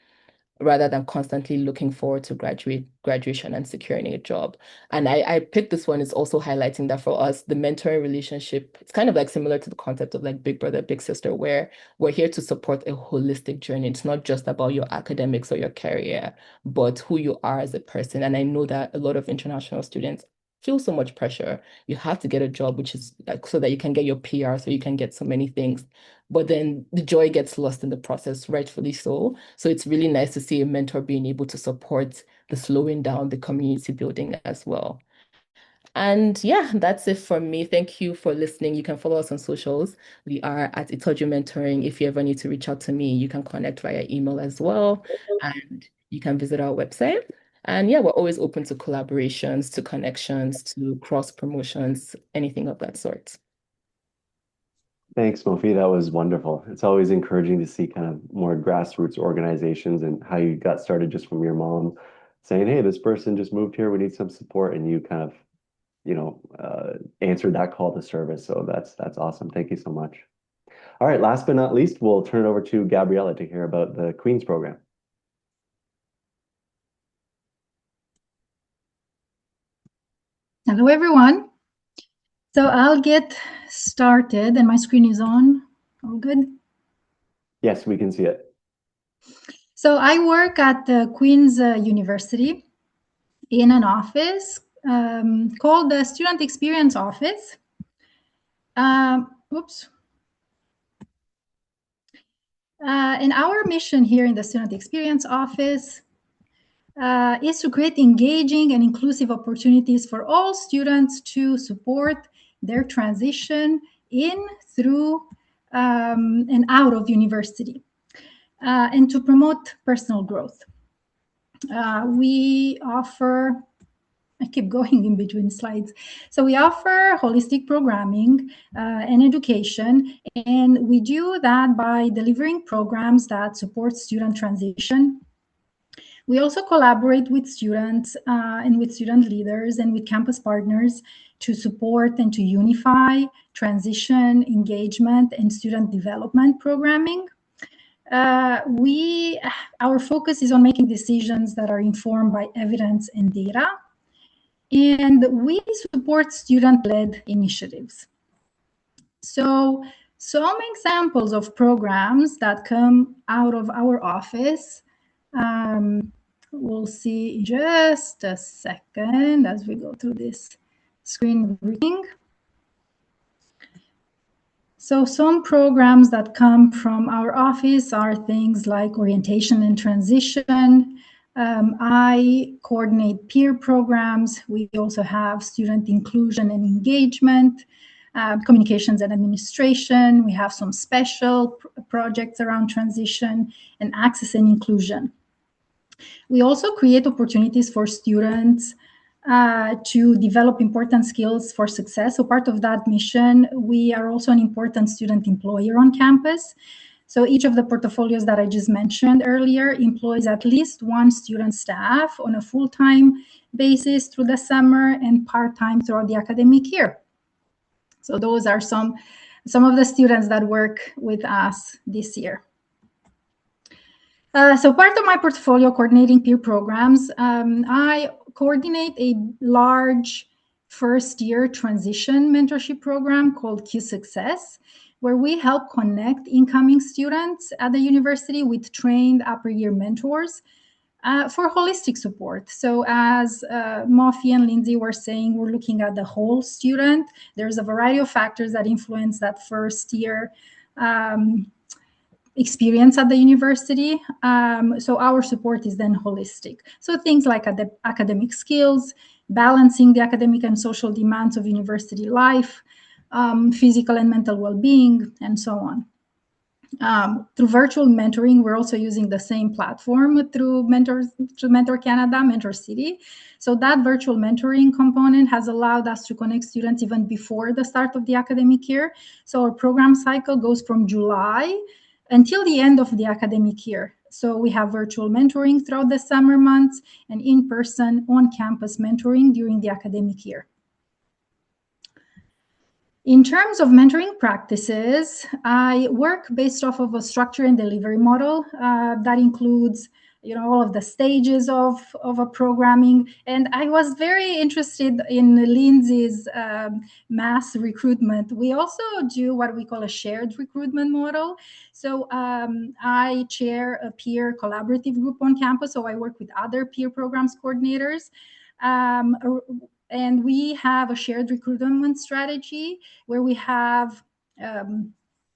rather than constantly looking forward to graduation and securing a job. And I picked this one is also highlighting that for us, the mentoring relationship, it's kind of like similar to the concept of like big brother, big sister, where we're here to support a holistic journey. It's not just about your academics or your career, but who you are as a person. And I know that a lot of international students feel so much pressure. You have to get a job, which is like so that you can get your PR, so you can get so many things. But then the joy gets lost in the process, rightfully so. So it's really nice to see a mentor being able to support the slowing down, the community building as well. And yeah, that's it from me. Thank you for listening. You can follow us on socials. We are at Itoju Mentoring. If you ever need to reach out to me, you can connect via email as well. And you can visit our website. And yeah, we're always open to collaborations, to connections, to cross promotions, anything of that sort. Thanks, Mofi. That was wonderful. It's always encouraging to see kind of more grassroots organizations and how you got started just from your mom saying, hey, this person just moved here, we need some support, and you kind of, answered that call to service. So that's awesome. Thank you so much. All right, last but not least, we'll turn it over to Gabriela to hear about the Queen's program. Hello, everyone. So I'll get started, and my screen is on. All good? Yes, we can see it. So I work at the Queen's University in an office called the Student Experience Office. Oops. And our mission here in the Student Experience Office is to create engaging and inclusive opportunities for all students to support their transition in, through, and out of university, and to promote personal growth. We offer, I keep going in between slides. So we offer holistic programming and education, and we do that by delivering programs that support student transition. We also collaborate with students and with student leaders and with campus partners to support and to unify transition, engagement, and student development programming. Our focus is on making decisions that are informed by evidence and data, and we support student-led initiatives. So some examples of programs that come out of our office, we'll see in just a second as we go through this screen reading. So some programs that come from our office are things like orientation and transition. I coordinate peer programs. We also have student inclusion and engagement, communications and administration. We have some special projects around transition and access and inclusion. We also create opportunities for students to develop important skills for success. So part of that mission, we are also an important student employer on campus. So each of the portfolios that I just mentioned earlier employs at least one student staff on a full-time basis through the summer and part-time throughout the academic year. So those are some of the students that work with us this year. So part of my portfolio coordinating peer programs, I coordinate a large first-year transition mentorship program called QSuccess, where we help connect incoming students at the university with trained upper-year mentors for holistic support. So as Mofi and Lindsay were saying, we're looking at the whole student. There's a variety of factors that influence that first-year experience at the university. So our support is then holistic. So things like academic skills, balancing the academic and social demands of university life, physical and mental well-being, and so on. Through virtual mentoring, we're also using the same platform through Mentor Canada, Mentor City. So that virtual mentoring component has allowed us to connect students even before the start of the academic year. So our program cycle goes from July until the end of the academic year. So we have virtual mentoring throughout the summer months and in-person on-campus mentoring during the academic year. In terms of mentoring practices, I work based off of a structure and delivery model that includes all of the stages of a programming. And I was very interested in Lindsay's mass recruitment. We also do what we call a shared recruitment model. So I chair a peer collaborative group on campus. So I work with other peer programs coordinators. And we have a shared recruitment strategy where we have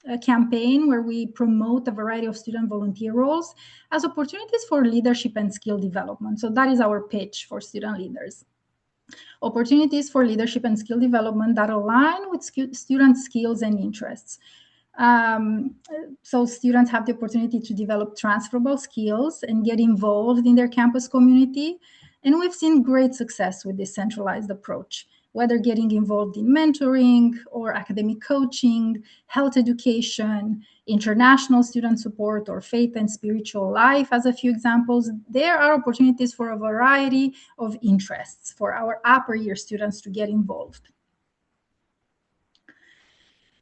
a campaign where we promote a variety of student volunteer roles as opportunities for leadership and skill development. So that is our pitch for student leaders. Opportunities for leadership and skill development that align with student skills and interests. So students have the opportunity to develop transferable skills and get involved in their campus community. And we've seen great success with this centralized approach, whether getting involved in mentoring or academic coaching, health education, international student support, or faith and spiritual life, as a few examples. There are opportunities for a variety of interests for our upper year students to get involved.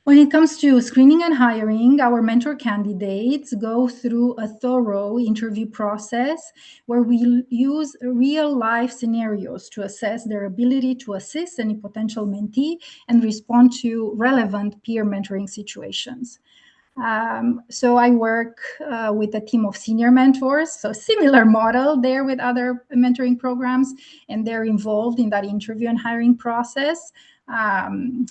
When it comes to screening and hiring, our mentor candidates go through a thorough interview process where we use real life scenarios to assess their ability to assist any potential mentee and respond to relevant peer mentoring situations. So I work with a team of senior mentors, so similar model there with other mentoring programs, and they're involved in that interview and hiring process.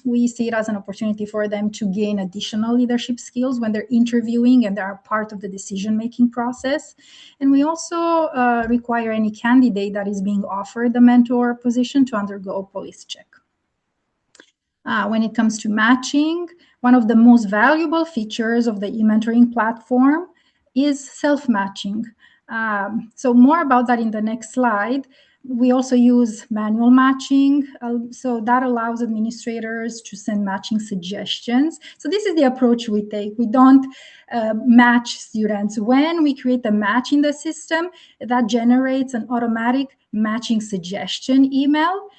We see it as an opportunity for them to gain additional leadership skills when they're interviewing and they're part of the decision-making process. And we also require any candidate that is being offered the mentor position to undergo a police check. When it comes to matching, one of the most valuable features of the e-mentoring platform is self-matching. So more about that in the next slide. We also use manual matching. So that allows administrators to send matching suggestions. So this is the approach we take. We don't match students. When we create a match in the system, that generates an automatic matching suggestion email.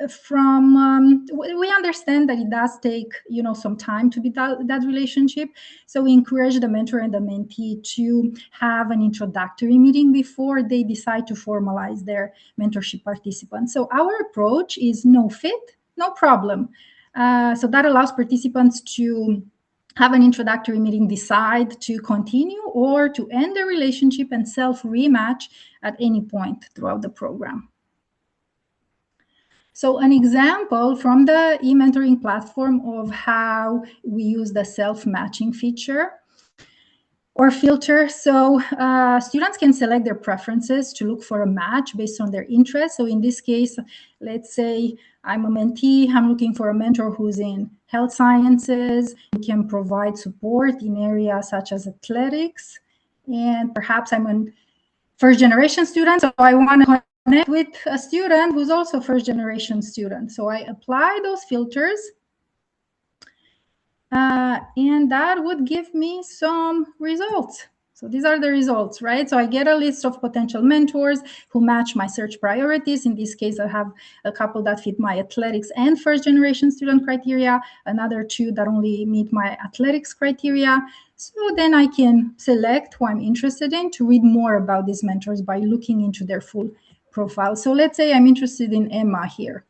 We understand that it does take some time to build that relationship, so we encourage the mentor and the mentee to have an introductory meeting before they decide to formalize their mentorship participants. So our approach is no fit, no problem. So that allows participants to have an introductory meeting, decide to continue or to end the relationship and self-rematch at any point throughout the program. So an example from the e-mentoring platform of how we use the self-matching feature or filter. So students can select their preferences to look for a match based on their interests. So in this case, let's say I'm a mentee, I'm looking for a mentor who's in health sciences, who can provide support in areas such as athletics. And perhaps I'm a first-generation student, so I want to connect with a student who's also first-generation student. So I apply those filters, and that would give me some results. So these are the results, right? So I get a list of potential mentors who match my search priorities. In this case, I have a couple that fit my athletics and first-generation student criteria, another two that only meet my athletics criteria. So then I can select who I'm interested in to read more about these mentors by looking into their full profile. So let's say I'm interested in Emma here.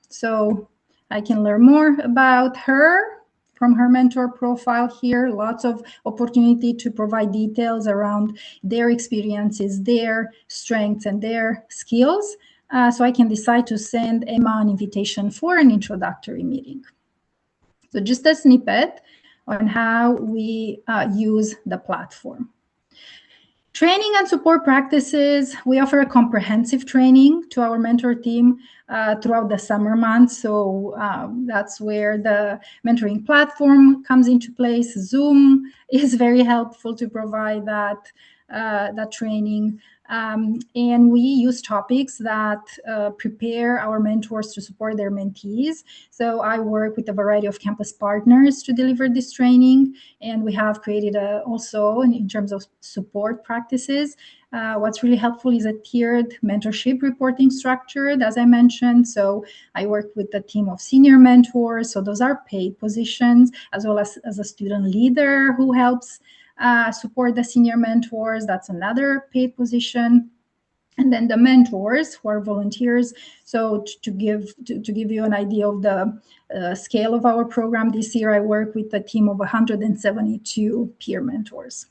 So I can learn more about her from her mentor profile here. Lots of opportunity to provide details around their experiences, their strengths, and their skills. So I can decide to send Emma an invitation for an introductory meeting. So just a snippet on how we use the platform. Training and support practices. We offer a comprehensive training to our mentor team throughout the summer months. So that's where the mentoring platform comes into place. Zoom is very helpful to provide that training. And we use topics that prepare our mentors to support their mentees. So I work with a variety of campus partners to deliver this training. And we have created also, in terms of support practices, what's really helpful is a tiered mentorship reporting structure, as I mentioned. So I work with a team of senior mentors. So those are paid positions, as well as a student leader who helps support the senior mentors. That's another paid position. And then the mentors who are volunteers. So to give you an idea of the scale of our program this year, I work with a team of 172 peer mentors.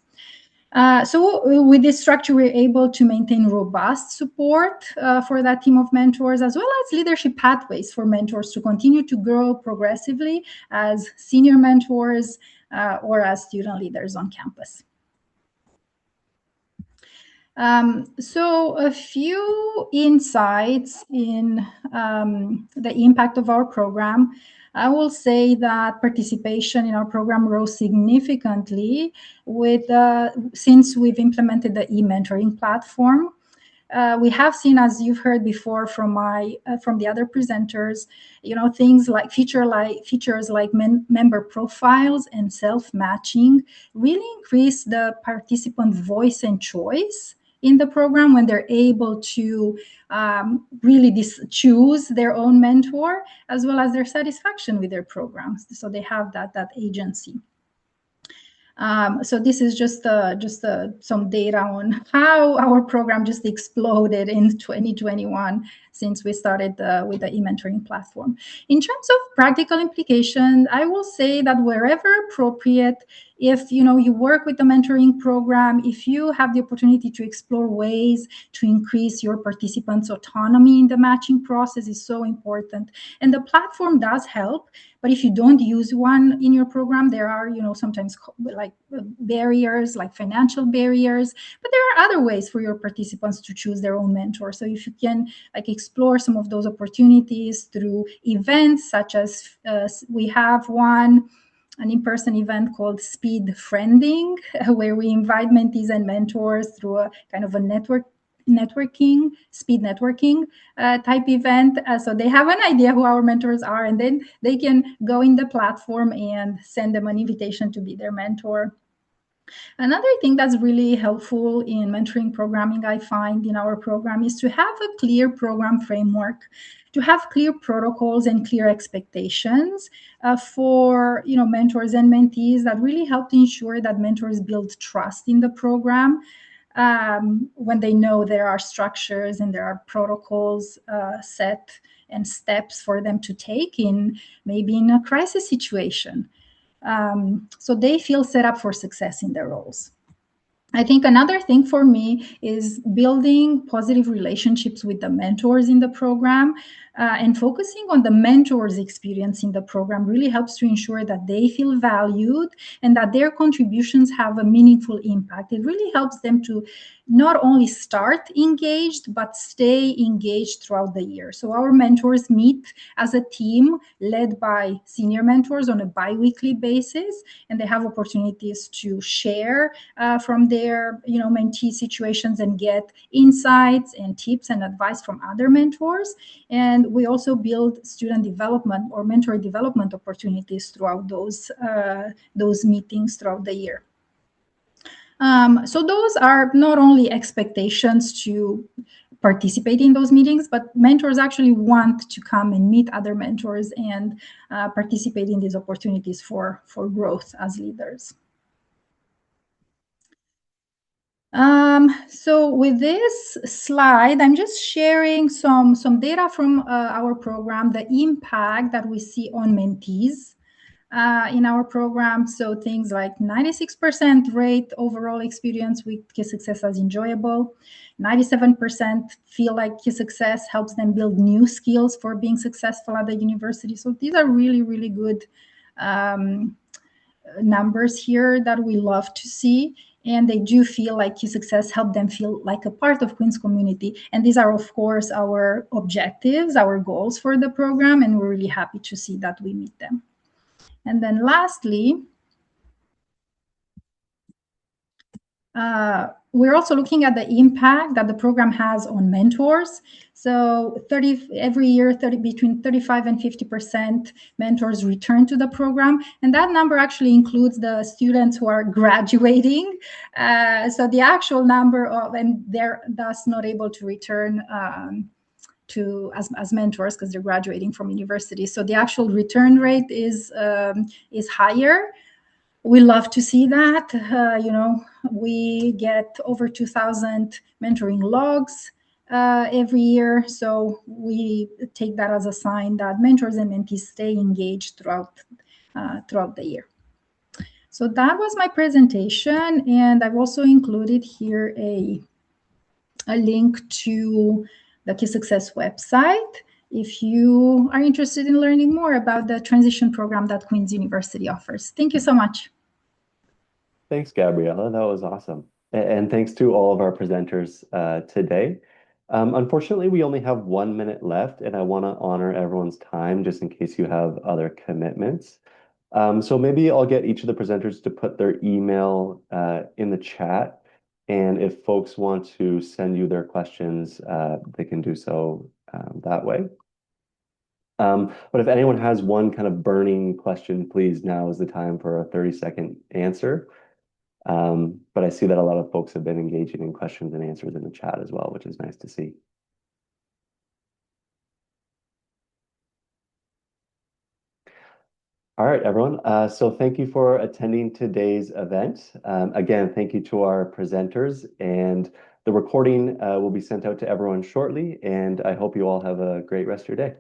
So with this structure, we're able to maintain robust support for that team of mentors, as well as leadership pathways for mentors to continue to grow progressively as senior mentors or as student leaders on campus. So a few insights in the impact of our program. I will say that participation in our program rose significantly since we've implemented the e-mentoring platform. We have seen, as you've heard before from the other presenters, things like features like member profiles and self-matching really increase the participant voice and choice in the program when they're able to really choose their own mentor, as well as their satisfaction with their programs. So they have that agency. So this is just some data on how our program just exploded in 2021 since we started with the e-mentoring platform. In terms of practical implications, I will say that wherever appropriate, if you work with the mentoring program, if you have the opportunity to explore ways to increase your participants' autonomy in the matching process is so important. And the platform does help. But if you don't use one in your program, there are, sometimes like barriers, like financial barriers. But there are other ways for your participants to choose their own mentor. So if you can explore some of those opportunities through events, such as we have an in-person event called Speed Friending, where we invite mentees and mentors through a kind of a speed networking type event. So they have an idea who our mentors are, and then they can go in the platform and send them an invitation to be their mentor. Another thing that's really helpful in mentoring programming, I find in our program, is to have a clear program framework, to have clear protocols and clear expectations for mentors and mentees that really help to ensure that mentors build trust in the program. When they know there are structures and there are protocols set and steps for them to take maybe in a crisis situation. So they feel set up for success in their roles. I think another thing for me is building positive relationships with the mentors in the program and focusing on the mentors' experience in the program really helps to ensure that they feel valued and that their contributions have a meaningful impact. It really helps them to not only start engaged, but stay engaged throughout the year. So our mentors meet as a team led by senior mentors on a bi-weekly basis, and they have opportunities to share from their mentee situations and get insights and tips and advice from other mentors. And we also build student development or mentor development opportunities throughout those meetings throughout the year. So those are not only expectations to participate in those meetings, but mentors actually want to come and meet other mentors and participate in these opportunities for growth as leaders. So with this slide, I'm just sharing some data from our program, the impact that we see on mentees in our program. So things like 96% rate overall experience with QSuccess as enjoyable. 97% feel like QSuccess helps them build new skills for being successful at the university. So these are really, really good numbers here that we love to see. And they do feel like QSuccess helped them feel like a part of Queen's community. And these are, of course, our objectives, our goals for the program. And we're really happy to see that we meet them. And then lastly, we're also looking at the impact that the program has on mentors. So every year, between 35 and 50% mentors return to the program. And that number actually includes the students who are graduating. So the actual number and they're thus not able to return as mentors because they're graduating from university. So the actual return rate is higher. We love to see that. We get over 2,000 mentoring logs every year. So we take that as a sign that mentors and mentees stay engaged throughout the year. So that was my presentation. And I've also included here a link to the QSuccess website if you are interested in learning more about the transition program that Queen's University offers. Thank you so much. Thanks, Gabriela. That was awesome. And thanks to all of our presenters today. Unfortunately, we only have 1 minute left, and I want to honor everyone's time just in case you have other commitments. So maybe I'll get each of the presenters to put their email in the chat. And if folks want to send you their questions, they can do so that way. But if anyone has one kind of burning question, please, now is the time for a 30-second answer. But I see that a lot of folks have been engaging in questions and answers in the chat as well, which is nice to see. All right, everyone. So thank you for attending today's event. Again, thank you to our presenters, and the recording will be sent out to everyone shortly, and I hope you all have a great rest of your day.